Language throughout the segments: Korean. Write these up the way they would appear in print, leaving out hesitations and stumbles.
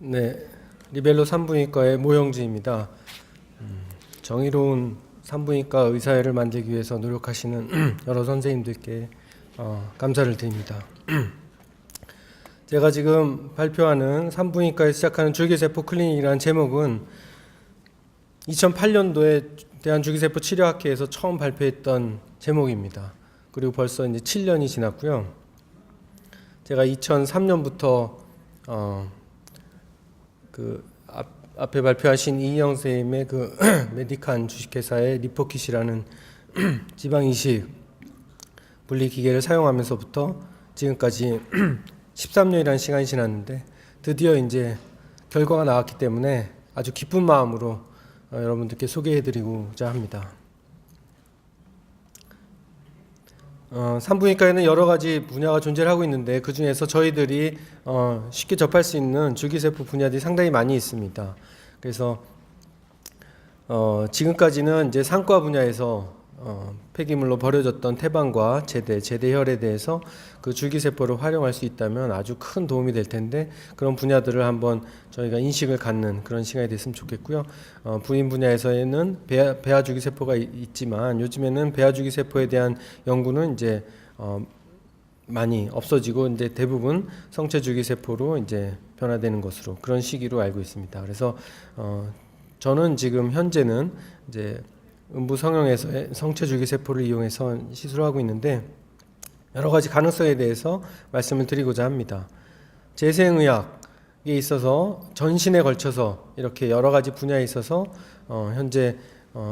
네, 리벨로 산부인과의 모형지입니다. 정의로운 산부인과 의사회를 만들기 위해서 노력하시는 여러 선생님들께 감사를 드립니다. 제가 지금 발표하는 산부인과에 시작하는 줄기세포 클리닉이라는 제목은 2008년도에 대한줄기세포 치료학회에서 처음 발표했던 제목입니다. 그리고 벌써 이제 7년이 지났고요. 제가 2003년부터 앞에 발표하신 이희영 선생님의 그 메디칸 주식회사의 리포킷이라는 지방 이식 분리 기계를 사용하면서부터 지금까지 13년이라는 시간이 지났는데 드디어 이제 결과가 나왔기 때문에 아주 기쁜 마음으로 여러분들께 소개해드리고자 합니다. 산부인과에는 여러 가지 분야가 존재하고 있는데 그 중에서 저희들이 쉽게 접할 수 있는 줄기세포 분야들이 상당히 많이 있습니다. 그래서 지금까지는 이제 상과 분야에서 폐기물로 버려졌던 태반과 제대혈에 대해서 그 줄기세포를 활용할 수 있다면 아주 큰 도움이 될 텐데 그런 분야들을 한번 저희가 인식을 갖는 그런 시간이 됐으면 좋겠고요. 부인 분야에서는 배아 줄기세포가 있지만 요즘에는 배아 줄기세포에 대한 연구는 이제 많이 없어지고 이제 대부분 성체 줄기세포로 이제 변화되는 것으로 그런 시기로 알고 있습니다. 그래서 저는 지금 현재는 이제 음부 성형에서 성체 줄기세포를 이용해서 시술을 하고 있는데 여러 가지 가능성에 대해서 말씀을 드리고자 합니다. 재생의학에 있어서 전신에 걸쳐서 이렇게 여러 가지 분야에 있어서 현재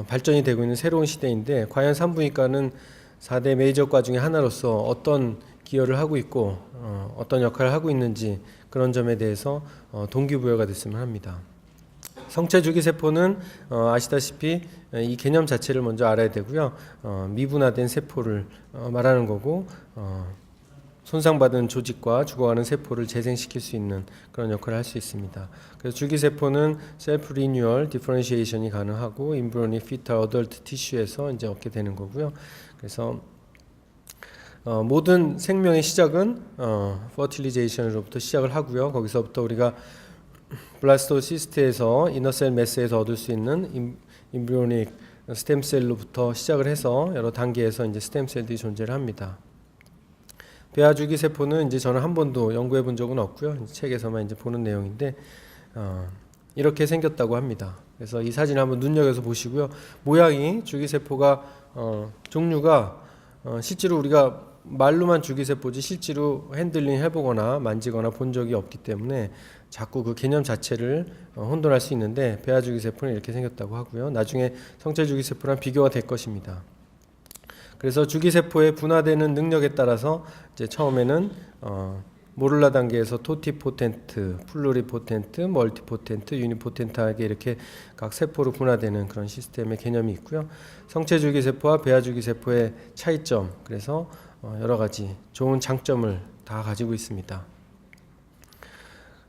발전이 되고 있는 새로운 시대인데 과연 산부인과는 4대 메이저과 중에 하나로서 어떤 기여를 하고 있고 어떤 역할을 하고 있는지 그런 점에 대해서 동기부여가 됐으면 합니다. 성체 줄기세포는 아시다시피 이 개념 자체를 먼저 알아야 되고요. 미분화된 세포를 말하는 거고 손상받은 조직과 죽어가는 세포를 재생시킬 수 있는 그런 역할을 할 수 있습니다. 그래서 줄기세포는 셀프 리뉴얼, 디퍼런시에이션이 가능하고 임브리오닉 피탈 어덜트 티슈에서 이제 얻게 되는 거고요. 그래서 모든 생명의 시작은 퍼틸리제이션으로부터 시작을 하고요. 거기서부터 우리가 블라스토시스트에서 이너셀 매스에서 얻을 수 있는 임브리오닉 스템셀로부터 시작을 해서 여러 단계에서 이제 스템셀들이 존재를 합니다. 배아 줄기세포는 이제 저는 한 번도 연구해 본 적은 없고요. 책에서만 이제 보는 내용인데 이렇게 생겼다고 합니다. 그래서 이 사진을 한번 눈여겨서 보시고요. 모양이 줄기세포가 종류가 실제로 우리가 말로만 줄기세포지 실제로 핸들링 해보거나 만지거나 본 적이 없기 때문에 자꾸 그 개념 자체를 혼돈할 수 있는데 배아 줄기세포는 이렇게 생겼다고 하고요. 나중에 성체 줄기세포랑 비교가 될 것입니다. 그래서 줄기세포의 분화되는 능력에 따라서 이제 처음에는 모룰라 단계에서 토티포텐트, 플루리포텐트, 멀티포텐트, 유니포텐트하게 이렇게 각 세포로 분화되는 그런 시스템의 개념이 있고요. 성체 줄기세포와 배아 줄기세포의 차이점, 그래서 여러 가지 좋은 장점을 다 가지고 있습니다.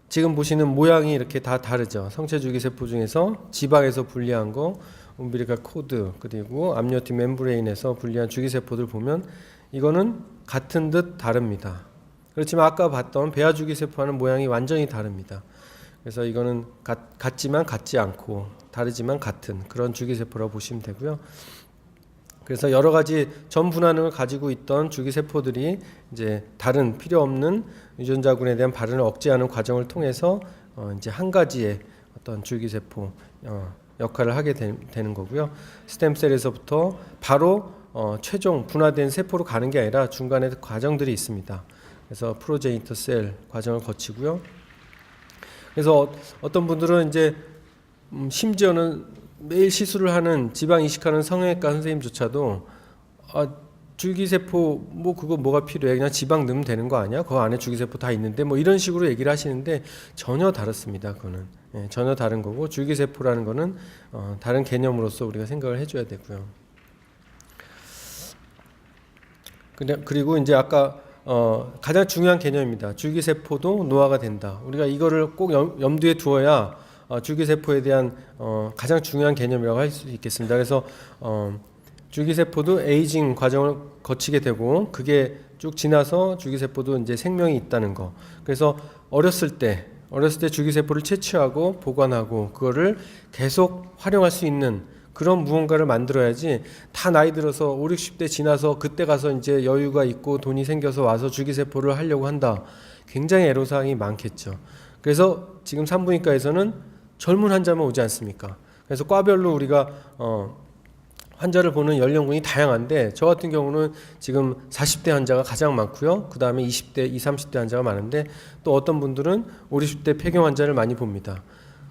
지금 보시는 모양이 이렇게 다 다르죠. 성체 줄기세포 중에서 지방에서 분리한 거, umbilical cord 그리고 암니오틱 멤브레인에서 분리한 줄기세포들 보면 이거는 같은 듯 다릅니다. 그렇지만 아까 봤던 배아 줄기세포와는 모양이 완전히 다릅니다. 그래서 이거는 같지만 같지 않고 다르지만 같은 그런 줄기세포라고 보시면 되고요. 그래서 여러 가지 전 분화능을 가지고 있던 줄기세포들이 이제 다른 필요 없는 유전자군에 대한 발현을 억제하는 과정을 통해서 이제 한 가지의 어떤 줄기세포 역할을 하게 되는 거고요. 스템셀에서부터 바로 최종 분화된 세포로 가는 게 아니라 중간에 과정들이 있습니다. 그래서 프로제니터 셀 과정을 거치고요. 그래서 어떤 분들은 이제 심지어는 매일 시술을 하는 지방 이식하는 성형외과 선생님조차도 줄기세포 뭐 그거 뭐가 필요해? 그냥 지방 넣으면 되는 거 아니야? 그 안에 줄기세포 다 있는데 뭐 이런 식으로 얘기를 하시는데 전혀 다릅니다. 그거는 전혀 다른 거고 줄기세포라는 거는 다른 개념으로서 우리가 생각을 해줘야 되고요. 그리고 이제 아까 가장 중요한 개념입니다. 줄기세포도 노화가 된다. 우리가 이거를 꼭 염두에 두어야 줄기세포에 대한 가장 중요한 개념이라고 할 수 있겠습니다. 그래서 줄기세포도 에이징 과정을 거치게 되고 그게 쭉 지나서 줄기세포도 이제 생명이 있다는 거. 그래서 어렸을 때 어렸을 때 줄기세포를 채취하고 보관하고 그거를 계속 활용할 수 있는 그런 무언가를 만들어야지 다 나이 들어서 5, 60대 지나서 그때 가서 이제 여유가 있고 돈이 생겨서 와서 줄기세포를 하려고 한다. 굉장히 애로사항이 많겠죠. 그래서 지금 산부인과에서는 젊은 환자만 오지 않습니까? 그래서 과별로 우리가 환자를 보는 연령군이 다양한데 저 같은 경우는 지금 40대 환자가 가장 많고요. 그 다음에 20대, 20, 30대 환자가 많은데 또 어떤 분들은 50, 60대 폐경 환자를 많이 봅니다.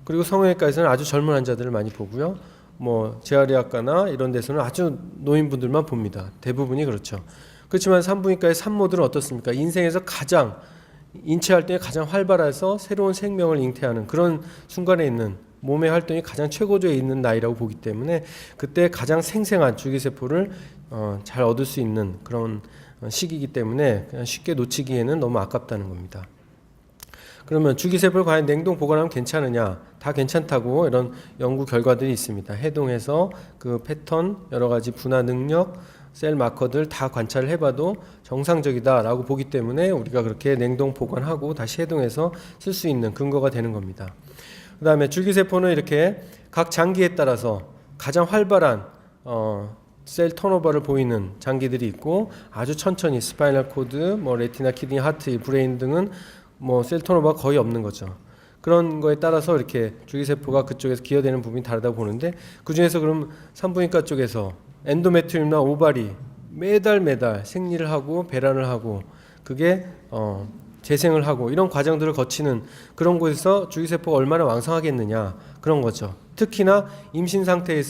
그리고 성형외과에서는 아주 젊은 환자들을 많이 보고요. 뭐 재활의학과나 이런 데서는 아주 노인분들만 봅니다. 대부분이 그렇죠. 그렇지만 산부인과의 산모들은 어떻습니까? 인생에서 가장 인체 활동이 가장 활발해서 새로운 생명을 잉태하는 그런 순간에 있는 몸의 활동이 가장 최고조에 있는 나이라고 보기 때문에 그때 가장 생생한 줄기세포를 잘 얻을 수 있는 그런 시기이기 때문에 그냥 쉽게 놓치기에는 너무 아깝다는 겁니다. 그러면 줄기세포를 과연 냉동 보관하면 괜찮으냐? 다 괜찮다고 이런 연구 결과들이 있습니다. 해동해서 그 패턴, 여러 가지 분화 능력, 셀 마커들 다 관찰을 해봐도 정상적이다라고 보기 때문에 우리가 그렇게 냉동 보관하고 다시 해동해서 쓸 수 있는 근거가 되는 겁니다. 그 다음에 줄기세포는 이렇게 각 장기에 따라서 가장 활발한 셀 턴오버를 보이는 장기들이 있고 아주 천천히 스파이널 코드, 뭐 레티나, 키드니, 하트, 브레인 등은 뭐 셀 턴오버가 거의 없는 거죠. 그런 거에 따라서 이렇게 줄기세포가 그쪽에서 기여되는 부분이 다르다고 보는데 그 중에서 그럼 산부인과 쪽에서 엔도메트리움이나 오바리 매달 생리를 하고 배란을 하고 그게 재생을 하고 이런 과정들을 거치는 그런 곳에서 줄기세포가 얼마나 왕성하겠느냐 그런 거죠. 특히나 임신 상태에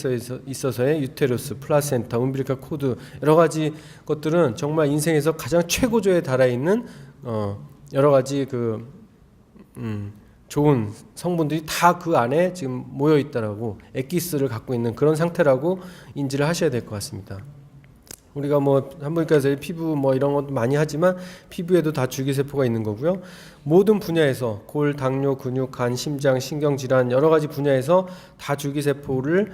있어서의 유테루스, 플라센타, umbilical 코드 여러 가지 것들은 정말 인생에서 가장 최고조에 달아있는 여러 가지 좋은 성분들이 다 그 안에 지금 모여 있다라고 엑기스를 갖고 있는 그런 상태라고 인지를 하셔야 될 것 같습니다. 우리가 뭐 산부인과에서 피부 뭐 이런 것도 많이 하지만 피부에도 다 줄기세포가 있는 거고요. 모든 분야에서 골, 당뇨, 근육, 간, 심장, 신경질환 여러 가지 분야에서 다 줄기세포를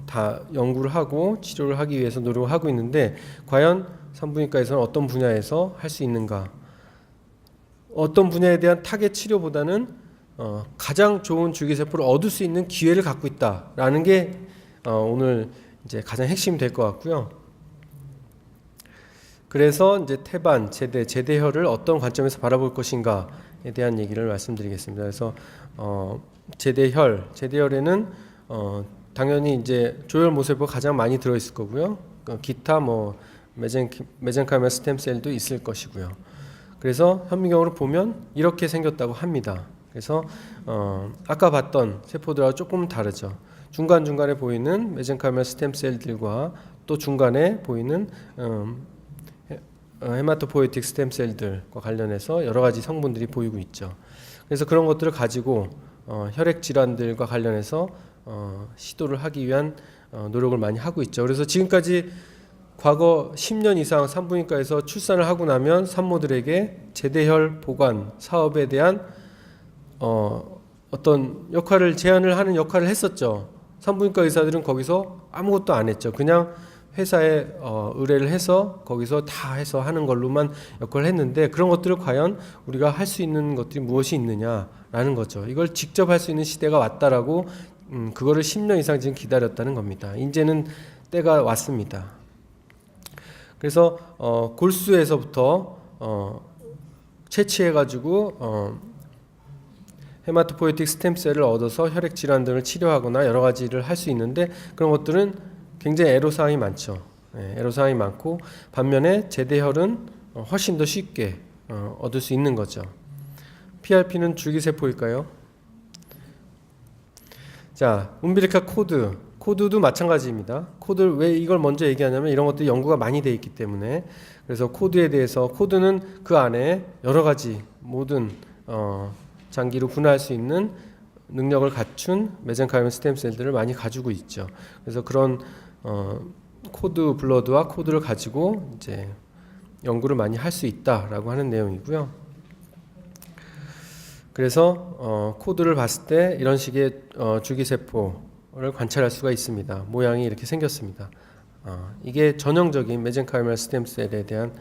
다 연구를 하고 치료를 하기 위해서 노력을 하고 있는데 과연 산부인과에서는 어떤 분야에서 할 수 있는가? 어떤 분야에 대한 타겟 치료보다는 가장 좋은 줄기세포를 얻을 수 있는 기회를 갖고 있다라는 게 오늘 이제 가장 핵심이 될 것 같고요. 그래서 이제 태반, 제대혈을 어떤 관점에서 바라볼 것인가에 대한 얘기를 말씀드리겠습니다. 그래서 제대혈에는 당연히 이제 조혈모세포가 가장 많이 들어있을 거고요. 기타 뭐 메젠카이머 스템셀도 있을 것이고요. 그래서 현미경으로 보면 이렇게 생겼다고 합니다. 그래서 아까 봤던 세포들하고 조금 다르죠. 중간중간에 보이는 메젠카이머 스템셀들과 또 중간에 보이는 헤마토포ie틱 스템셀들과 관련해서 여러 가지 성분들이 보이고 있죠. 그래서 그런 것들을 가지고 혈액 질환들과 관련해서 시도를 하기 위한 노력을 많이 하고 있죠. 그래서 지금까지 과거 10년 이상 산부인과에서 출산을 하고 나면 산모들에게 제대혈 보관 사업에 대한 어떤 역할을 제안을 하는 역할을 했었죠. 산부인과 의사들은 거기서 아무것도 안 했죠. 그냥 회사에 의뢰를 해서 거기서 다 해서 하는 걸로만 역할을 했는데 그런 것들을 과연 우리가 할 수 있는 것들이 무엇이 있느냐라는 거죠. 이걸 직접 할 수 있는 시대가 왔다라고 그거를 10년 이상 지금 기다렸다는 겁니다. 이제는 때가 왔습니다. 그래서 골수에서부터 채취해가지고 헤마토포ie틱 스템셀을 얻어서 혈액 질환 등을 치료하거나 여러 가지를 할 수 있는데 그런 것들은 굉장히 애로사항이 많죠. 애로사항이 많고 반면에 제대혈은 훨씬 더 쉽게 얻을 수 있는 거죠. PRP는 줄기세포일까요? 자, umbilical 코드도 마찬가지입니다. 코드를 왜 이걸 먼저 얘기하냐면 이런 것들이 연구가 많이 돼 있기 때문에 그래서 코드에 대해서 코드는 그 안에 여러 가지 모든 장기로 분화할 수 있는 능력을 갖춘 메젠카이머 스템셀들을 많이 가지고 있죠. 그래서 그런 코드 블러드와 코드를 가지고 이제 연구를 많이 할 수 있다라고 하는 내용이고요. 그래서 코드를 봤을 때 이런 식의 줄기세포를 관찰할 수가 있습니다. 모양이 이렇게 생겼습니다. 이게 전형적인 메젠카이멀 스템셀에 대한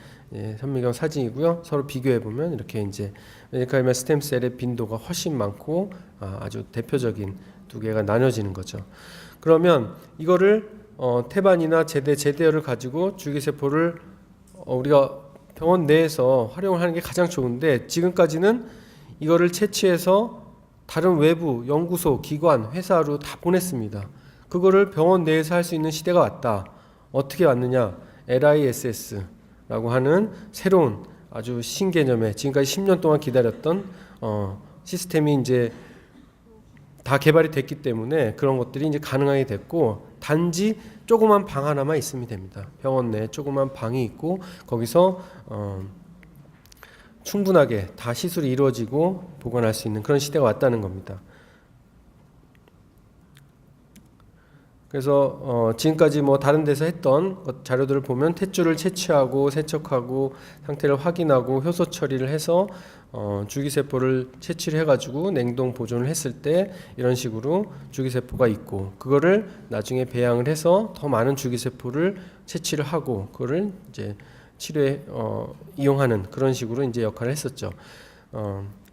현미경 사진이고요. 서로 비교해 보면 이렇게 이제 메젠카이멀 스템셀의 빈도가 훨씬 많고 아주 대표적인 두 개가 나눠지는 거죠. 그러면 이거를 태반이나 제대열을 가지고 줄기세포를 우리가 병원 내에서 활용을 하는 게 가장 좋은데, 지금까지는 이거를 채취해서 다른 외부 연구소, 기관, 회사로 다 보냈습니다. 그거를 병원 내에서 할 수 있는 시대가 왔다. 어떻게 왔느냐? LISS라고 하는 새로운 아주 신개념의, 지금까지 10년 동안 기다렸던 시스템이 이제 다 개발이 됐기 때문에 그런 것들이 이제 가능하게 됐고, 단지 조그만 방 하나만 있으면 됩니다. 병원 내에 조그만 방이 있고 거기서 충분하게 다 시술이 이루어지고 보관할 수 있는 그런 시대가 왔다는 겁니다. 그래서 지금까지 뭐 다른 데서 했던 자료들을 보면 탯줄을 채취하고 세척하고 상태를 확인하고 효소 처리를 해서 줄기세포를 채취를 해가지고 냉동 보존을 했을 때 이런 식으로 줄기세포가 있고, 그거를 나중에 배양을 해서 더 많은 줄기세포를 채취를 하고 그거를 이제 치료에 이용하는 그런 식으로 이제 역할을 했었죠.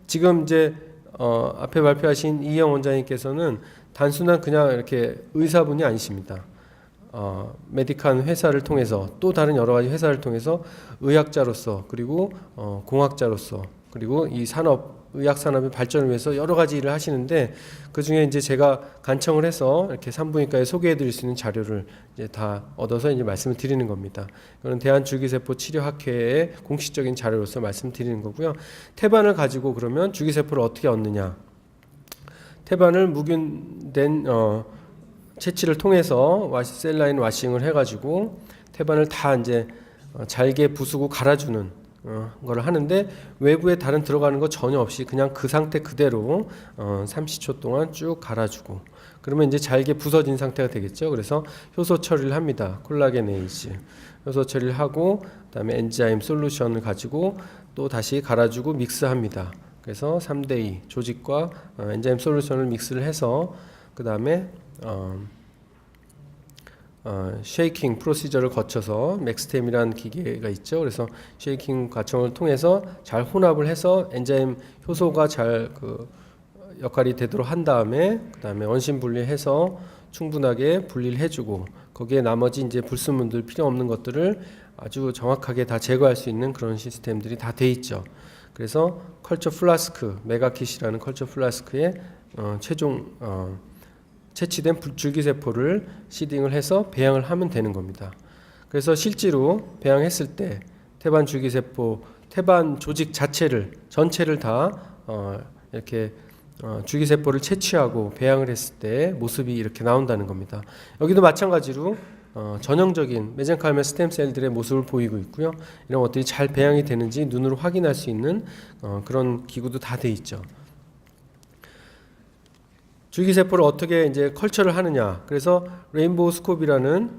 지금 이제 앞에 발표하신 이영 원장님께서는 단순한 그냥 이렇게 의사분이 아니십니다. 메디칸 회사를 통해서, 또 다른 여러 가지 회사를 통해서 의학자로서, 그리고 공학자로서, 그리고 이 산업, 의학 산업의 발전을 위해서 여러 가지 일을 하시는데, 그 중에 이제 제가 간청을 해서 이렇게 산부인과에 소개해 드릴 수 있는 자료를 이제 다 얻어서 이제 말씀을 드리는 겁니다. 이거는 대한줄기세포 치료학회의 공식적인 자료로서 말씀드리는 거고요. 태반을 가지고 그러면 줄기세포를 어떻게 얻느냐? 태반을 묵윤된 채취를 통해서 셀라인 와싱을 해가지고 태반을 다 이제 잘게 부수고 갈아주는 거를 하는데, 외부에 다른 들어가는 거 전혀 없이 그냥 그 상태 그대로 30초 동안 쭉 갈아주고, 그러면 이제 잘게 부서진 상태가 되겠죠. 그래서 효소 처리를 합니다. 콜라겐에이즈 효소 처리를 하고, 그다음에 엔자임 솔루션을 가지고 또 다시 갈아주고 믹스합니다. 그래서 3대2 조직과 엔자임 솔루션을 믹스를 해서 그 다음에 쉐이킹 프로시저를 거쳐서 맥스템이라는 기계가 있죠. 그래서 쉐이킹 과정을 통해서 잘 혼합을 해서 엔자임 효소가 잘 역할이 되도록 한 다음에 그 다음에 원심 분리해서 충분하게 분리를 해주고, 거기에 나머지 이제 불순물들 필요 없는 것들을 아주 정확하게 다 제거할 수 있는 그런 시스템들이 다 돼 있죠. 그래서 컬처 플라스크, 메가킷이라는 컬처 플라스크에 최종 채취된 줄기세포를 시딩을 해서 배양을 하면 되는 겁니다. 그래서 실제로 배양했을 때 태반 줄기세포, 태반 조직 자체를 전체를 다 이렇게 줄기세포를 채취하고 배양을 했을 때 모습이 이렇게 나온다는 겁니다. 여기도 마찬가지로 전형적인 메젠카이멀 스템셀들의 모습을 보이고 있고요. 이런 것들이 잘 배양이 되는지 눈으로 확인할 수 있는 그런 기구도 다 돼 있죠. 줄기세포를 어떻게 이제 컬처를 하느냐. 그래서 레인보우 스콥이라는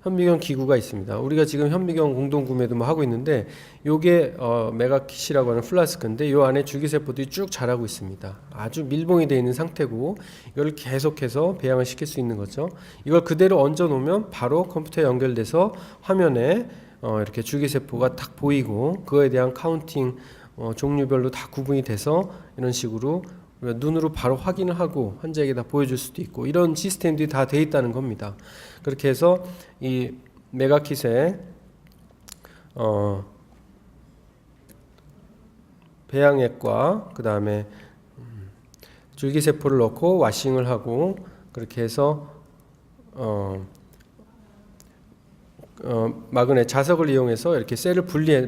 현미경 기구가 있습니다. 우리가 지금 현미경 공동 구매도 뭐 하고 있는데, 요게 메가킷이라고 하는 플라스크인데, 요 안에 줄기세포들이 쭉 자라고 있습니다. 아주 밀봉이 되어 있는 상태고, 이걸 계속해서 배양을 시킬 수 있는 거죠. 이걸 그대로 얹어 놓으면 바로 컴퓨터에 연결돼서 화면에 이렇게 줄기세포가 딱 보이고, 그거에 대한 카운팅 종류별로 다 구분이 돼서 이런 식으로 눈으로 바로 확인을 하고 환자에게 다 보여줄 수도 있고, 이런 시스템들이 다 돼 있다는 겁니다. 그렇게 해서 이 메가킷에 배양액과 그 다음에 줄기세포를 넣고 와싱을 하고, 그렇게 해서 마그넷 자석을 이용해서 이렇게 셀을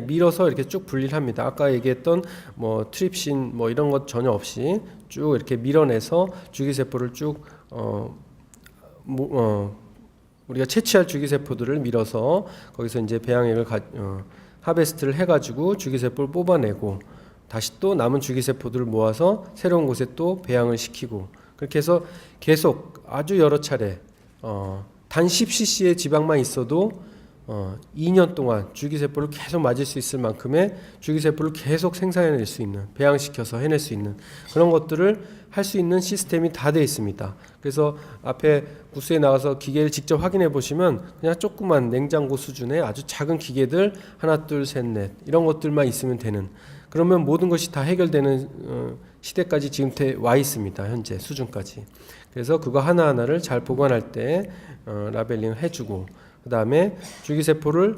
밀어서 이렇게 쭉 분리를 합니다. 아까 얘기했던 뭐 트립신 뭐 이런 것 전혀 없이 쭉 이렇게 밀어내서 줄기세포를 쭉 우리가 채취할 줄기세포들을 밀어서 거기서 이제 배양액을 하베스트를 해가지고 줄기세포를 뽑아내고, 다시 또 남은 줄기세포들을 모아서 새로운 곳에 또 배양을 시키고, 그렇게 해서 계속 아주 여러 차례 단 10cc의 지방만 있어도 2년 동안 줄기세포를 계속 맞을 수 있을 만큼의 줄기세포를 계속 생산해낼 수 있는, 배양시켜서 해낼 수 있는 그런 것들을 할 수 있는 시스템이 다 되어 있습니다. 그래서 앞에 부스에 나가서 기계를 직접 확인해 보시면 그냥 조그만 냉장고 수준의 아주 작은 기계들 하나 둘 셋 넷 이런 것들만 있으면 되는, 그러면 모든 것이 다 해결되는 시대까지 지금 와 있습니다. 현재 수준까지. 그래서 그거 하나하나를 잘 보관할 때 라벨링을 해주고, 그 다음에 줄기세포를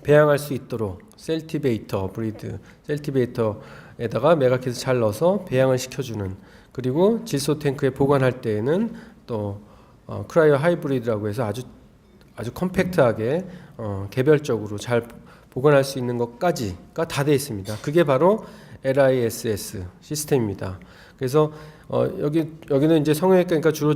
배양할 수 있도록 셀티베이터, 브리드 셀티베이터에다가 메가킷을 잘 넣어서 배양을 시켜주는, 그리고 질소 탱크에 보관할 때에는 또 크라이오 하이브리드라고 해서 아주 컴팩트하게 개별적으로 잘 보관할 수 있는 것까지가 다 되어 있습니다. 그게 바로 LISS 시스템입니다. 그래서 여기는 이제 성형외과니까 주로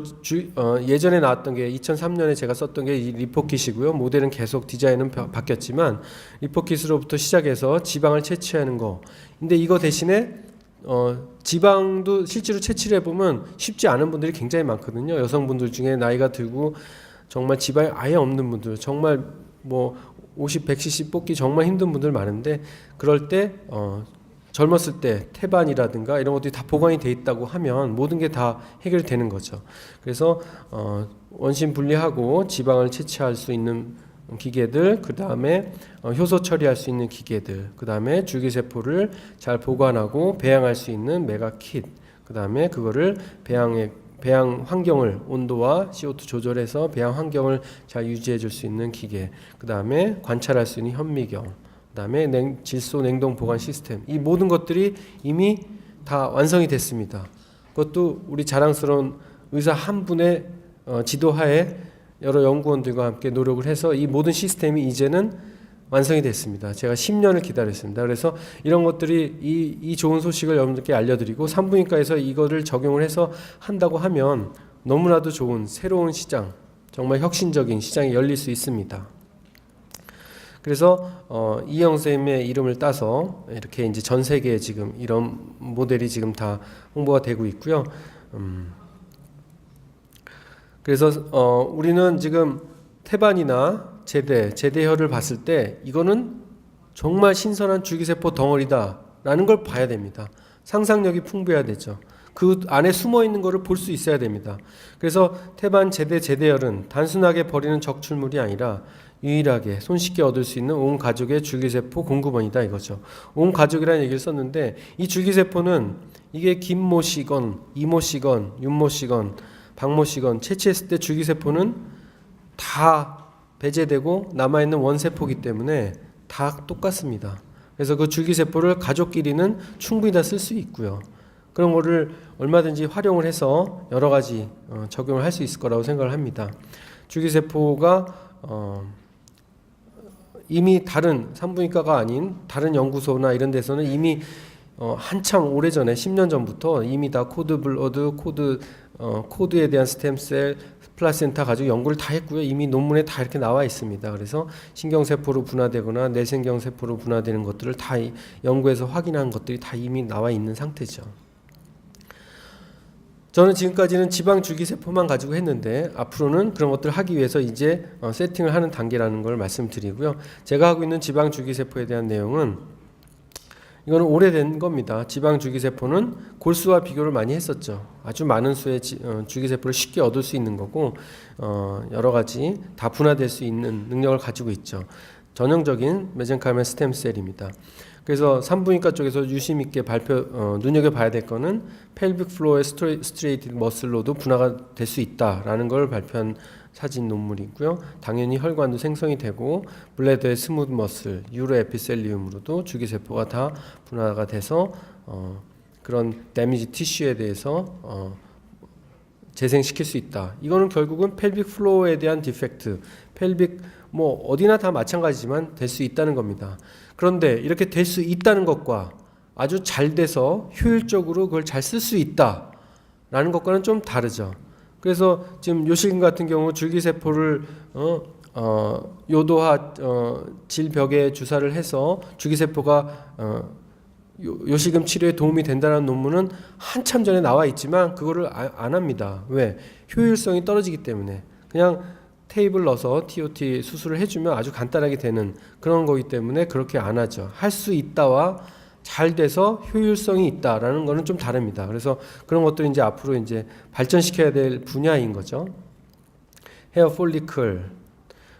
예전에 나왔던 게 2003년에 제가 썼던 게 이 리포킷이고요. 모델은 계속 디자인은 바뀌었지만 리포킷으로부터 시작해서 지방을 채취하는 거. 근데 이거 대신에 지방도 실제로 채취를 해보면 쉽지 않은 분들이 굉장히 많거든요. 여성분들 중에 나이가 들고 정말 지방이 아예 없는 분들, 정말 뭐 50, 100cc 뽑기 정말 힘든 분들 많은데, 그럴 때 젊었을 때 태반이라든가 이런 것들이 다 보관이 돼 있다고 하면 모든 게 다 해결되는 거죠. 그래서 원심 분리하고 지방을 채취할 수 있는 기계들, 그 다음에 효소 처리할 수 있는 기계들, 그 다음에 줄기세포를 잘 보관하고 배양할 수 있는 메가킷, 그 다음에 그거를 배양 환경을, 온도와 CO2 조절해서 배양 환경을 잘 유지해 줄 수 있는 기계, 그 다음에 관찰할 수 있는 현미경, 그 다음에 질소 냉동 보관 시스템, 이 모든 것들이 이미 다 완성이 됐습니다. 그것도 우리 자랑스러운 의사 한 분의 지도하에 여러 연구원들과 함께 노력을 해서 이 모든 시스템이 이제는 완성이 됐습니다. 제가 10년을 기다렸습니다. 그래서 이런 것들이 이 좋은 소식을 여러분들께 알려드리고, 산부인과에서 이거를 적용을 해서 한다고 하면 너무나도 좋은 새로운 시장, 정말 혁신적인 시장이 열릴 수 있습니다. 그래서 이영 선생님의 이름을 따서 이렇게 이제 전 세계에 지금 이런 모델이 지금 다 홍보가 되고 있고요. 그래서 우리는 지금 태반이나 제대혈을 봤을 때 이거는 정말 신선한 줄기세포 덩어리다라는 걸 봐야 됩니다. 상상력이 풍부해야 되죠. 그 안에 숨어 있는 것을 볼 수 있어야 됩니다. 그래서 태반, 제대혈은 단순하게 버리는 적출물이 아니라 유일하게 손쉽게 얻을 수 있는 온 가족의 줄기세포 공급원이다 이거죠. 온 가족이라는 얘기를 썼는데, 이 줄기세포는 이게 김모씨건 이모씨건 윤모씨건 박모씨건 채취했을 때 줄기세포는 다 배제되고 남아있는 원세포이기 때문에 다 똑같습니다. 그래서 그 줄기세포를 가족끼리는 충분히 다 쓸 수 있고요. 그런 거를 얼마든지 활용을 해서 여러 가지 적용을 할 수 있을 거라고 생각을 합니다. 줄기세포가 이미 다른 산부인과가 아닌 다른 연구소나 이런 데서는 이미 한참 오래전에 10년 전부터 이미 다 코드블러드, 코드에 대한 스템셀, 플라센타 가지고 연구를 다 했고요. 이미 논문에 다 이렇게 나와 있습니다. 그래서 신경세포로 분화되거나 뇌신경세포로 분화되는 것들을 다 연구해서 확인한 것들이 다 이미 나와 있는 상태죠. 저는 지금까지는 지방 줄기세포만 가지고 했는데, 앞으로는 그런 것들을 하기 위해서 이제 세팅을 하는 단계라는 걸 말씀드리고요. 제가 하고 있는 지방 줄기세포에 대한 내용은 이거는 오래된 겁니다. 지방 줄기세포는 골수와 비교를 많이 했었죠. 아주 많은 수의 줄기세포를 쉽게 얻을 수 있는 거고, 여러 가지 다 분화될 수 있는 능력을 가지고 있죠. 전형적인 메젠카이머 스템셀입니다. 그래서 산부인과 쪽에서 유심 있게 눈여겨봐야 될 거는 펠빅 플로어의 스트레이티드 머슬로도 분화가 될 수 있다라는 걸 발표한 사진 논문이고요. 당연히 혈관도 생성이 되고 블레더의 스무드 머슬, 유로 에피셀리움으로도 줄기세포가 다 분화가 돼서 그런 데미지 티슈에 대해서 재생시킬 수 있다. 이거는 결국은 펠빅 플로어에 대한 디펙트, 펠빅 뭐 어디나 다 마찬가지지만 될 수 있다는 겁니다. 그런데 이렇게 될 수 있다는 것과 아주 잘 돼서 효율적으로 그걸 잘 쓸 수 있다라는 것과는 좀 다르죠. 그래서 지금 요실금 같은 경우 줄기세포를 요도화 질벽에 주사를 해서 줄기세포가 요실금 치료에 도움이 된다는 논문은 한참 전에 나와 있지만 그거를 안 합니다. 왜? 효율성이 떨어지기 때문에. 그냥 테이블 넣어서 TOT 수술을 해주면 아주 간단하게 되는 그런 거기 때문에 그렇게 안 하죠. 할 수 있다와 잘 돼서 효율성이 있다라는 거는 좀 다릅니다. 그래서 그런 것들이 이제 앞으로 이제 발전시켜야 될 분야인 거죠. 헤어 폴리클,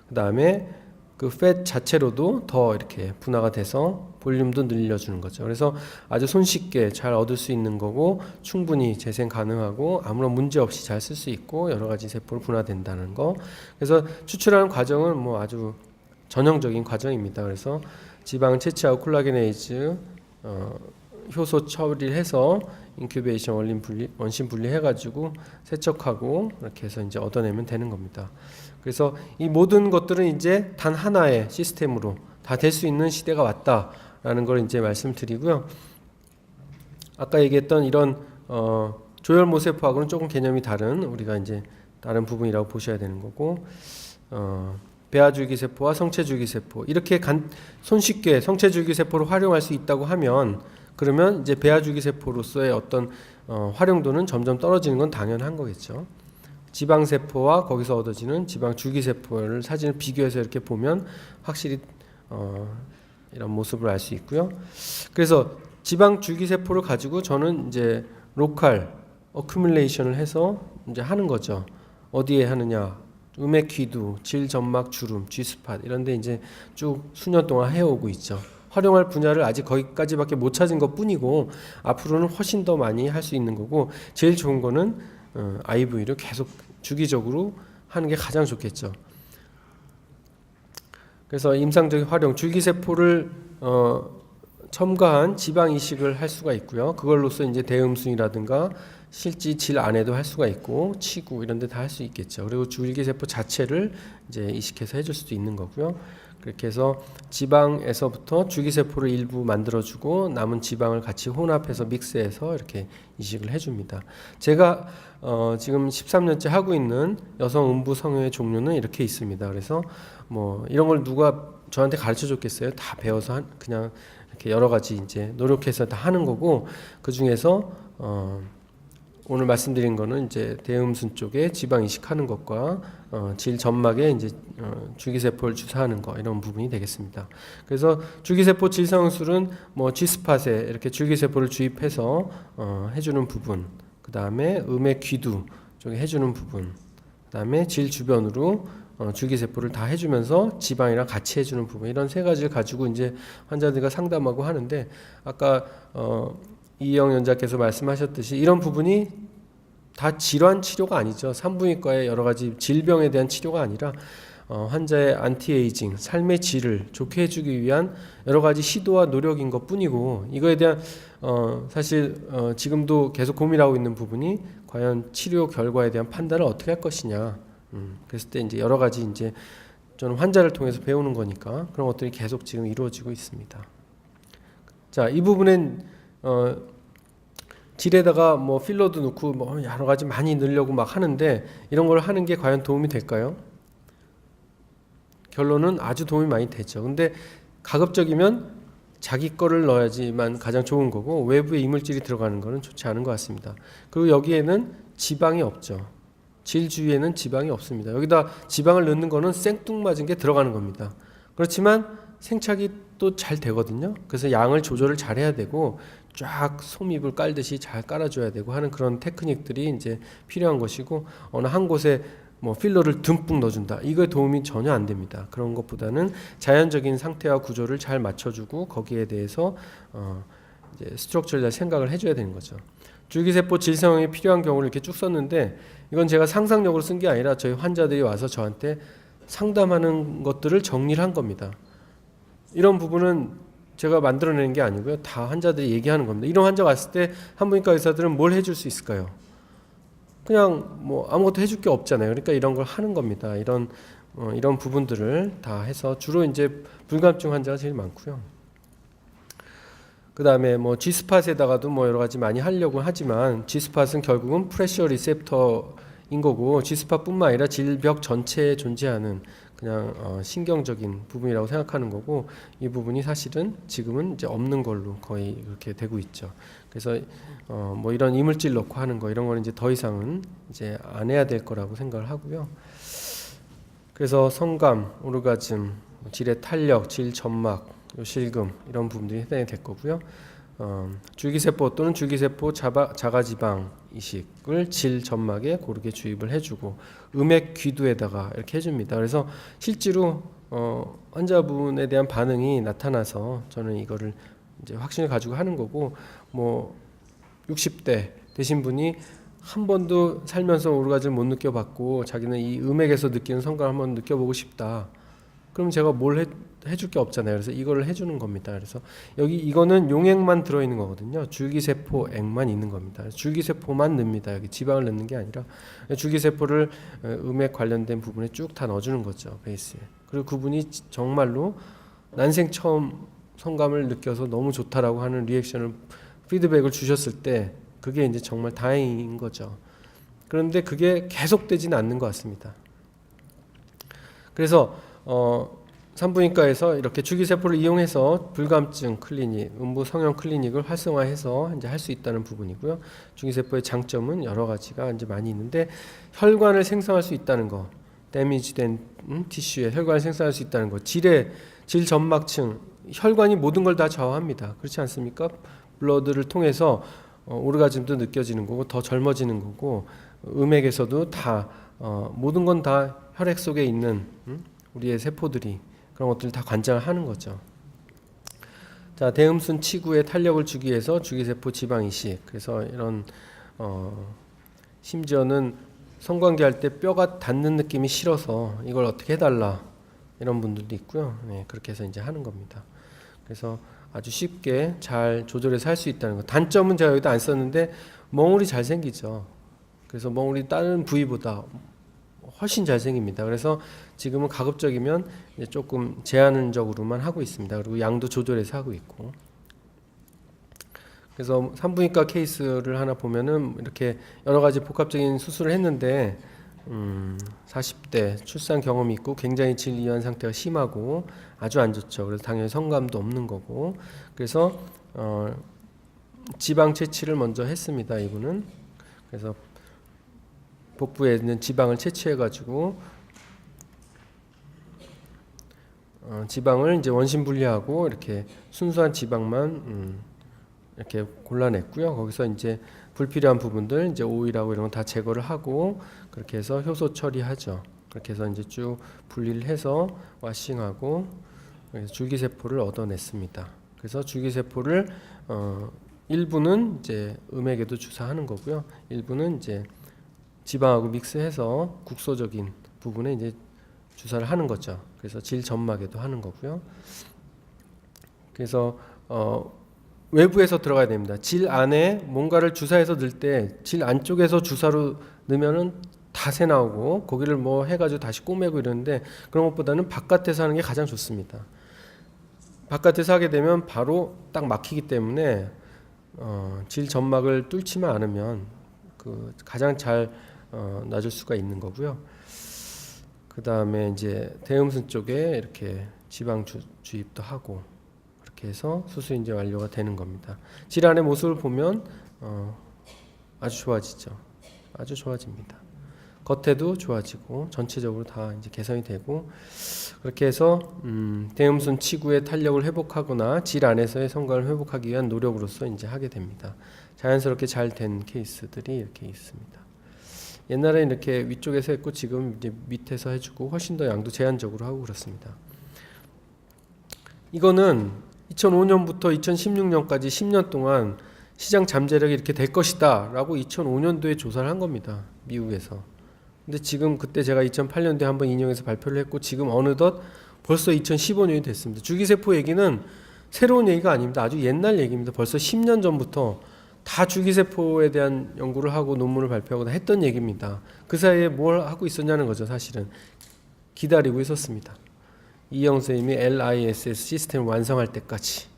그다음에 그 팻 자체로도 더 이렇게 분화가 돼서 볼륨도 늘려주는 거죠. 그래서 아주 손쉽게 잘 얻을 수 있는 거고 충분히 재생 가능하고 아무런 문제 없이 잘 쓸 수 있고 여러 가지 세포를 분화된다는 거. 그래서 추출하는 과정은 뭐 아주 전형적인 과정입니다. 그래서 지방 채취하고 콜라겐에이즈 효소 처리를 해서 인큐베이션 원심 분리해가지고 세척하고 이렇게 해서 이제 얻어내면 되는 겁니다. 그래서 이 모든 것들은 이제 단 하나의 시스템으로 다 될 수 있는 시대가 왔다라는 걸 이제 말씀드리고요. 아까 얘기했던 이런 조혈 모세포하고는 조금 개념이 다른 우리가 이제 다른 부분이라고 보셔야 되는 거고, 배아줄기세포와 성체줄기세포 이렇게 손쉽게 성체줄기세포를 활용할 수 있다고 하면 그러면 이제 배아줄기세포로서의 어떤 활용도는 점점 떨어지는 건 당연한 거겠죠. 지방세포와 거기서 얻어지는 지방줄기세포를 사진을 비교해서 이렇게 보면 확실히 이런 모습을 알 수 있고요. 그래서 지방줄기세포를 가지고 저는 이제 로컬 어큐뮬레이션을 해서 이제 하는 거죠. 어디에 하느냐? 음의 귀두, 질, 점막, 주름, G스팟 이런 데 이제 쭉 수년 동안 해오고 있죠. 활용할 분야를 아직 거기까지밖에 못 찾은 것 뿐이고 앞으로는 훨씬 더 많이 할 수 있는 거고 제일 좋은 거는 IV를 계속 주기적으로 하는 게 가장 좋겠죠. 그래서 임상적인 활용, 줄기세포를 첨가한 지방 이식을 할 수가 있고요. 그걸로써 이제 대음순이라든가 실제 질 안에도 할 수가 있고 치구 이런 데 다 할 수 있겠죠. 그리고 줄기세포 자체를 이제 이식해서 해줄 수도 있는 거고요. 그렇게 해서 지방에서부터 줄기세포를 일부 만들어주고 남은 지방을 같이 혼합해서 믹스해서 이렇게 이식을 해줍니다. 제가 지금 13년째 하고 있는 여성 음부 성형의 종류는 이렇게 있습니다. 그래서 뭐 이런 걸 누가 저한테 가르쳐 줬겠어요? 다 배워서 그냥 이렇게 여러 가지 이제 노력해서 다 하는 거고 그 중에서 오늘 말씀드린 거는 이제 대음순 쪽에 지방 이식하는 것과 질 점막에 이제 줄기세포를 주사하는 거 이런 부분이 되겠습니다. 그래서 줄기세포 질성술은 뭐 G스팟에 이렇게 줄기세포를 주입해서 해주는 부분, 그 다음에 음의 귀두 쪽에 해주는 부분, 그 다음에 질 주변으로 줄기세포를 다 해주면서 지방이랑 같이 해주는 부분 이런 세 가지를 가지고 이제 환자들과 상담하고 하는데 아까 이영 연자께서 말씀하셨듯이 이런 부분이 다 질환 치료가 아니죠. 산부인과의 여러 가지 질병에 대한 치료가 아니라 환자의 안티에이징, 삶의 질을 좋게 해주기 위한 여러 가지 시도와 노력인 것 뿐이고 이거에 대한 사실 지금도 계속 고민하고 있는 부분이 과연 치료 결과에 대한 판단을 어떻게 할 것이냐. 그랬을 때 이제 여러 가지 이제 저는 환자를 통해서 배우는 거니까 그런 것들이 계속 지금 이루어지고 있습니다. 자, 이 부분엔 질에다가 뭐 필러도 넣고 뭐 여러 가지 많이 넣으려고 막 하는데 이런 걸 하는 게 과연 도움이 될까요? 결론은 아주 도움이 많이 되죠. 근데 가급적이면 자기 거를 넣어야지만 가장 좋은 거고 외부에 이물질이 들어가는 거는 좋지 않은 것 같습니다. 그리고 여기에는 지방이 없죠. 질 주위에는 지방이 없습니다. 여기다 지방을 넣는 거는 생뚱맞은 게 들어가는 겁니다. 그렇지만 생착이 또 잘 되거든요. 그래서 양을 조절을 잘 해야 되고 쫙 솜잎을 깔듯이 잘 깔아줘야 되고 하는 그런 테크닉들이 이제 필요한 것이고 어느 한 곳에 뭐 필러를 듬뿍 넣어준다. 이거에 도움이 전혀 안 됩니다. 그런 것보다는 자연적인 상태와 구조를 잘 맞춰주고 거기에 대해서 이제 스트럭처를 생각을 해줘야 되는 거죠. 줄기세포 질성이 필요한 경우를 이렇게 쭉 썼는데 이건 제가 상상력으로 쓴 게 아니라 저희 환자들이 와서 저한테 상담하는 것들을 정리를 한 겁니다. 이런 부분은 제가 만들어내는 게 아니고요. 다 환자들이 얘기하는 겁니다. 이런 환자가 왔을 때 산부인과 의사들은 뭘 해줄 수 있을까요? 그냥 뭐 아무것도 해줄 게 없잖아요. 그러니까 이런 걸 하는 겁니다. 이런 부분들을 다 해서 주로 이제 불감증 환자가 제일 많고요. 그 다음에 뭐 G스팟에다가도 뭐 여러 가지 많이 하려고 하지만 G스팟은 결국은 프레셔 리셉터인 거고 G스팟뿐만 아니라 질벽 전체에 존재하는 그냥 신경적인 부분이라고 생각하는 거고 이 부분이 사실은 지금은 이제 없는 걸로 거의 그렇게 되고 있죠. 그래서 뭐 이런 이물질 넣고 하는 거 이런 거는 이제 더 이상은 이제 안 해야 될 거라고 생각을 하고요. 그래서 성감, 오르가즘, 질의 탄력, 질 점막, 실금 이런 부분들이 해당이 될 거고요. 줄기세포 또는 줄기세포 자가지방 이식을 질 점막에 고르게 주입을 해주고 음액 귀두에다가 이렇게 해줍니다. 그래서 실제로 환자분에 대한 반응이 나타나서 저는 이거를 이제 확신을 가지고 하는 거고, 뭐 60대 되신 분이 한 번도 살면서 오르가즘을 못 느껴봤고 자기는 이 음액에서 느끼는 성감을 한번 느껴보고 싶다. 그럼 제가 뭘 해줄 게 없잖아요. 그래서 이거를 해주는 겁니다. 그래서 여기 이거는 용액만 들어있는 거거든요. 줄기세포액만 있는 겁니다. 줄기세포만 넣습니다. 여기 지방을 넣는 게 아니라 줄기세포를 음액 관련된 부분에 쭉 다 넣어주는 거죠. 베이스에. 그리고 그분이 정말로 난생 처음 성감을 느껴서 너무 좋다라고 하는 리액션을 피드백을 주셨을 때 그게 이제 정말 다행인 거죠. 그런데 그게 계속되지는 않는 것 같습니다. 그래서 산부인과에서 이렇게 줄기세포를 이용해서 불감증 클리닉, 음부 성형 클리닉을 활성화해서 이제 할 수 있다는 부분이고요. 줄기세포의 장점은 여러 가지가 이제 많이 있는데 혈관을 생성할 수 있다는 거, 데미지된 티슈에 혈관을 생성할 수 있다는 거, 질 점막층, 혈관이 모든 걸 다 좌우합니다. 그렇지 않습니까? 블러드를 통해서 오르가즘도 느껴지는 거고 더 젊어지는 거고 음액에서도 다 모든 건 다 혈액 속에 있는 우리의 세포들이 그런 것들을 다 관장을 하는 거죠. 자, 대음순 치구에 탄력을 주기 위해서 줄기세포 지방 이식. 그래서 이런 심지어는 성관계 할 때 뼈가 닿는 느낌이 싫어서 이걸 어떻게 해달라 이런 분들도 있고요. 네, 그렇게 해서 이제 하는 겁니다. 그래서 아주 쉽게 잘 조절해서 할 수 있다는 거. 단점은 제가 여기다 안 썼는데 멍울이 잘 생기죠. 그래서 멍울이 다른 부위보다 훨씬 잘 생깁니다. 그래서 지금은 가급적이면 이제 조금 제한적으로만 하고 있습니다. 그리고 양도 조절해서 하고 있고. 그래서 산부인과 케이스를 하나 보면은 이렇게 여러 가지 복합적인 수술을 했는데 40대 출산 경험이 있고 굉장히 질 이완 상태가 심하고 아주 안 좋죠. 그래서 당연히 성감도 없는 거고. 그래서 지방 채취를 먼저 했습니다. 이분은. 그래서 복부에 있는 지방을 채취해 가지고 지방을 이제 원심 분리하고 이렇게 순수한 지방만 이렇게 골라냈고요. 거기서 이제 불필요한 부분들 이제 오일하고 이런 거 다 제거를 하고 그렇게 해서 효소 처리하죠. 그렇게 해서 이제 쭉 분리를 해서 와싱하고 줄기세포를 얻어냈습니다. 그래서 줄기세포를 일부는 이제 음액에도 주사하는 거고요. 일부는 이제 지방하고 믹스해서 국소적인 부분에 이제 주사를 하는 거죠. 그래서 질 점막에도 하는 거고요. 그래서 외부에서 들어가야 됩니다. 질 안에 뭔가를 주사해서 넣을 때 질 안쪽에서 주사로 넣으면은 다 새 나오고 거기를 뭐 해가지고 다시 꼬매고 이러는데 그런 것보다는 바깥에서 하는 게 가장 좋습니다. 바깥에서 하게 되면 바로 딱 막히기 때문에 질 점막을 뚫지만 않으면 그 가장 잘 놔줄 수가 있는 거고요. 그 다음에 이제 대음순 쪽에 이렇게 지방 주입도 하고 그렇게 해서 수술이 이제 완료가 되는 겁니다. 질환의 모습을 보면 아주 좋아지죠. 아주 좋아집니다. 겉에도 좋아지고 전체적으로 다 이제 개선이 되고 그렇게 해서 대음순 치구의 탄력을 회복하거나 질 안에서의 성감을 회복하기 위한 노력으로서 이제 하게 됩니다. 자연스럽게 잘 된 케이스들이 이렇게 있습니다. 옛날에는 이렇게 위쪽에서 했고 지금 이제 밑에서 해주고 훨씬 더 양도 제한적으로 하고 그렇습니다. 이거는 2005년부터 2016년까지 10년 동안 시장 잠재력이 이렇게 될 것이다 라고 2005년도에 조사를 한 겁니다. 미국에서. 근데 지금 그때 제가 2008년도에 한번 인용해서 발표를 했고 지금 어느덧 벌써 2015년이 됐습니다. 줄기세포 얘기는 새로운 얘기가 아닙니다. 아주 옛날 얘기입니다. 벌써 10년 전부터 다 줄기세포에 대한 연구를 하고 논문을 발표하고 했던 얘기입니다. 그 사이에 뭘 하고 있었냐는 거죠. 사실은 기다리고 있었습니다. 이영 선생님이 LISS 시스템을 완성할 때까지.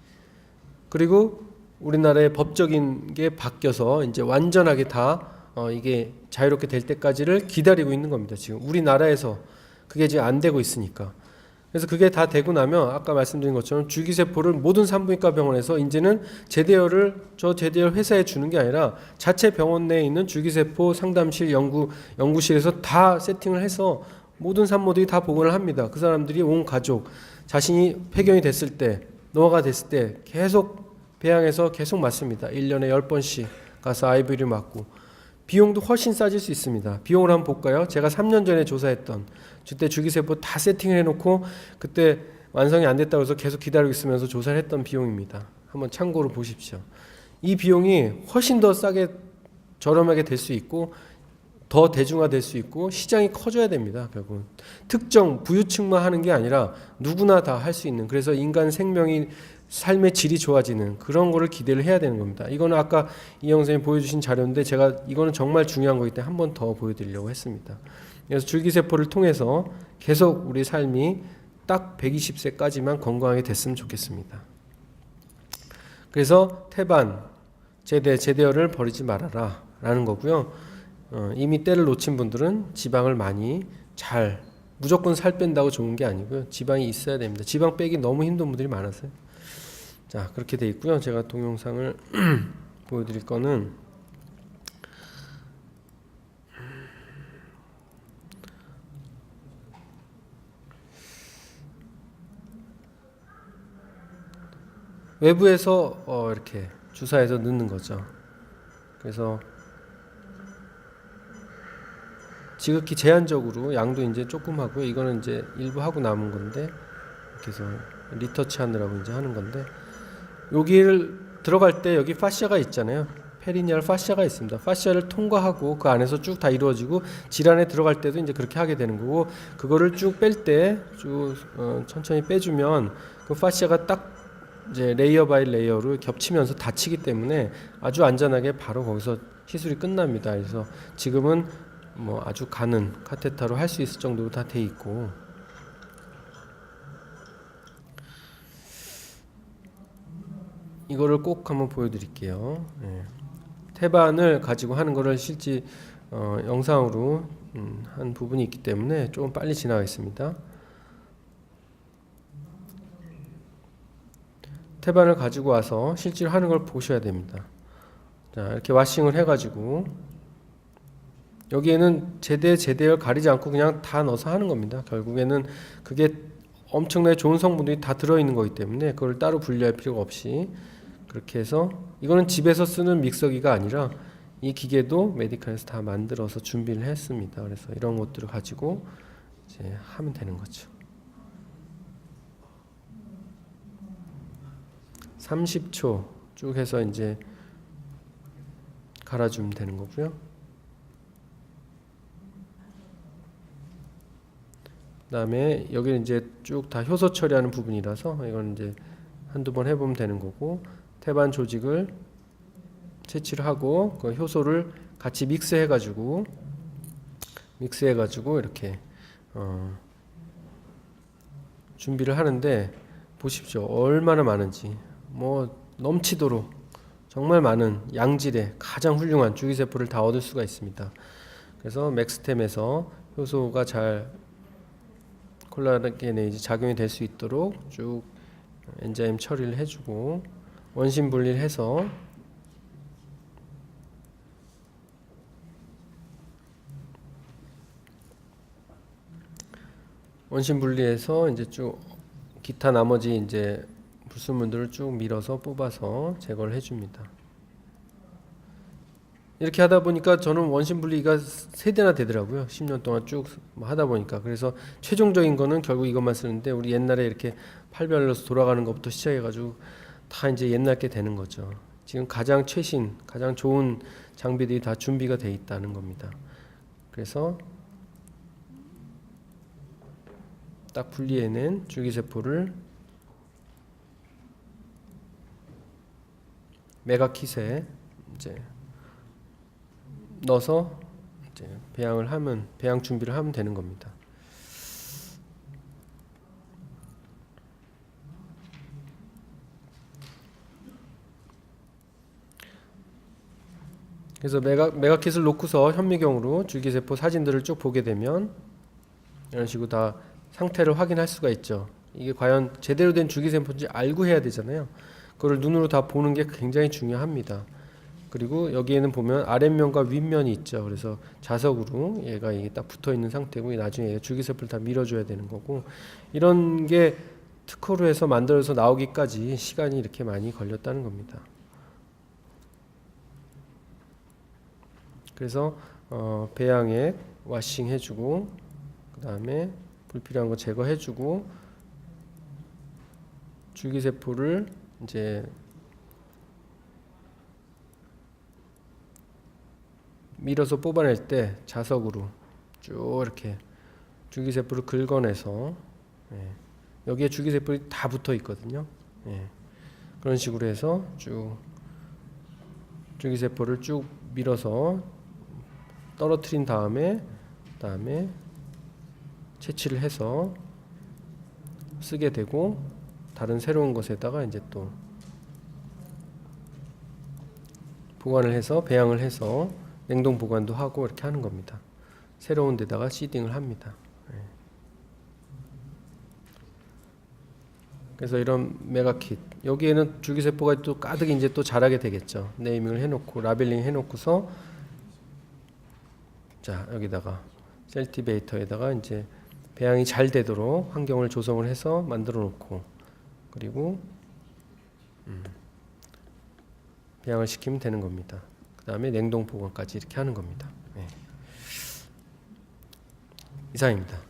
그리고 우리나라의 법적인 게 바뀌어서 이제 완전하게 다 이게 자유롭게 될 때까지를 기다리고 있는 겁니다. 지금 우리나라에서 그게 지금 안 되고 있으니까. 그래서 그게 다 되고 나면 아까 말씀드린 것처럼 줄기세포를 모든 산부인과 병원에서 이제는 제대열을 저 제대열 회사에 주는 게 아니라 자체 병원 내에 있는 줄기세포 상담실 연구실에서 다 세팅을 해서 모든 산모들이 다 복원을 합니다. 그 사람들이 온 가족, 자신이 폐경이 됐을 때, 노화가 됐을 때 계속 배양해서 계속 맞습니다. 1년에 10번씩 가서 IV를 맞고 비용도 훨씬 싸질 수 있습니다. 비용을 한번 볼까요? 제가 3년 전에 조사했던 그때 주기세포 다 세팅을 해놓고 그때 완성이 안 됐다고 해서 계속 기다리고 있으면서 조사를 했던 비용입니다. 한번 참고로 보십시오. 이 비용이 훨씬 더 싸게 저렴하게 될 수 있고 더 대중화될 수 있고 시장이 커져야 됩니다. 결국은 특정 부유층만 하는 게 아니라 누구나 다 할 수 있는, 그래서 인간 생명이 삶의 질이 좋아지는 그런 거를 기대를 해야 되는 겁니다. 이거는 아까 이영 선생님이 보여주신 자료인데 제가 이거는 정말 중요한 거기 때문에 한 번 더 보여드리려고 했습니다. 그래서 줄기세포를 통해서 계속 우리 삶이 딱 120세까지만 건강하게 됐으면 좋겠습니다. 그래서 태반, 제대혈을 버리지 말아라 라는 거고요. 이미 때를 놓친 분들은 지방을 많이 무조건 살 뺀다고 좋은 게 아니고요. 지방이 있어야 됩니다. 지방 빼기 너무 힘든 분들이 많아서요. 자, 그렇게 돼 있고요. 제가 동영상을 보여드릴 거는 외부에서 이렇게 주사해서 넣는 거죠. 그래서 지극히 제한적으로 양도 이제 조금 하고요. 이거는 이제 일부 하고 남은 건데 이렇게 해서 리터치 하느라고 이제 하는 건데, 여기를 들어갈 때 여기 파시아가 있잖아요. 페리니얼 파시아가 있습니다. 파시아를 통과하고 그 안에서 쭉 다 이루어지고 질환에 들어갈 때도 이제 그렇게 하게 되는 거고, 그거를 쭉 뺄 때 쭉 천천히 빼주면 그 파시아가 딱 이제 레이어 바이 레이어로 겹치면서 닫히기 때문에 아주 안전하게 바로 거기서 시술이 끝납니다. 그래서 지금은 뭐 아주 가는 카테터로 할 수 있을 정도로 다 돼 있고, 이거를 꼭 한번 보여드릴게요. 예. 태반을 가지고 하는 거를 실제 영상으로 한 부분이 있기 때문에 조금 빨리 지나가겠습니다. 태반을 가지고 와서 실제로 하는 걸 보셔야 됩니다. 자, 이렇게 와싱을 해가지고 여기에는 제대열 가리지 않고 그냥 다 넣어서 하는 겁니다. 결국에는 그게 엄청나게 좋은 성분들이 다 들어있는 거기 때문에 그걸 따로 분리할 필요가 없이 그렇게 해서, 이거는 집에서 쓰는 믹서기가 아니라 이 기계도 메디칼에서 다 만들어서 준비를 했습니다. 그래서 이런 것들을 가지고 이제 하면 되는 거죠. 30초 쭉 해서 이제 갈아주면 되는 거고요. 그다음에 여기는 이제 쭉 다 효소 처리하는 부분이라서 이건 이제 한두 번 해보면 되는 거고, 태반 조직을 채취를 하고 그 효소를 같이 믹스해가지고 이렇게 준비를 하는데, 보십시오. 얼마나 많은지. 뭐 넘치도록 정말 많은 양질의 가장 훌륭한 줄기세포를 다 얻을 수가 있습니다. 그래서 맥스템에서 효소가 잘 콜라겐에 작용이 될 수 있도록 쭉 엔자임 처리를 해주고 원심 분리를 해서 이제 쭉 기타 나머지 이제 불순물들을 쭉 밀어서 뽑아서 제거를 해줍니다. 이렇게 하다 보니까 저는 원심 분리가 3대나 되더라고요. 10년 동안 쭉 하다 보니까. 그래서 최종적인 거는 결국 이것만 쓰는데, 우리 옛날에 이렇게 팔별로서 돌아가는 것부터 시작해가지고 다 이제 옛날 게 되는 거죠. 지금 가장 최신, 가장 좋은 장비들이 다 준비가 돼 있다는 겁니다. 그래서 딱 분리해낸 줄기세포를 메가킷에 이제 넣어서 이제 배양 준비를 하면 되는 겁니다. 그래서 메가킷을 놓고서 현미경으로 줄기세포 사진들을 쭉 보게 되면 이런 식으로 다 상태를 확인할 수가 있죠. 이게 과연 제대로 된 줄기세포인지 알고 해야 되잖아요. 그걸 눈으로 다 보는 게 굉장히 중요합니다. 그리고 여기에는 보면 아랫면과 윗면이 있죠. 그래서 자석으로 얘가 이게 딱 붙어 있는 상태고 나중에 줄기세포를 다 밀어줘야 되는 거고 이런 게 특허로 해서 만들어서 나오기까지 시간이 이렇게 많이 걸렸다는 겁니다. 그래서 배양액 와싱 해주고 그 다음에 불필요한 거 제거해주고 줄기세포를 이제 밀어서 뽑아낼 때 자석으로 쭉 이렇게 줄기세포를 긁어내서 여기에 줄기세포가 다 붙어 있거든요. 그런 식으로 해서 쭉 줄기세포를 쭉 밀어서 떨어뜨린 다음에 그다음에 채취를 해서 쓰게 되고 다른 새로운 것에다가 이제 또 보관을 해서 배양을 해서 냉동 보관도 하고 이렇게 하는 겁니다. 새로운 데다가 시딩을 합니다. 그래서 이런 메가킷 여기에는 줄기세포가 또 가득 이제 또 자라게 되겠죠. 네이밍을 해놓고 라벨링 해놓고서 자 여기다가 셀티베이터에다가 이제 배양이 잘 되도록 환경을 조성을 해서 만들어 놓고 그리고 배양을 시키면 되는 겁니다. 그 다음에 냉동 보관까지 이렇게 하는 겁니다. 이상입니다.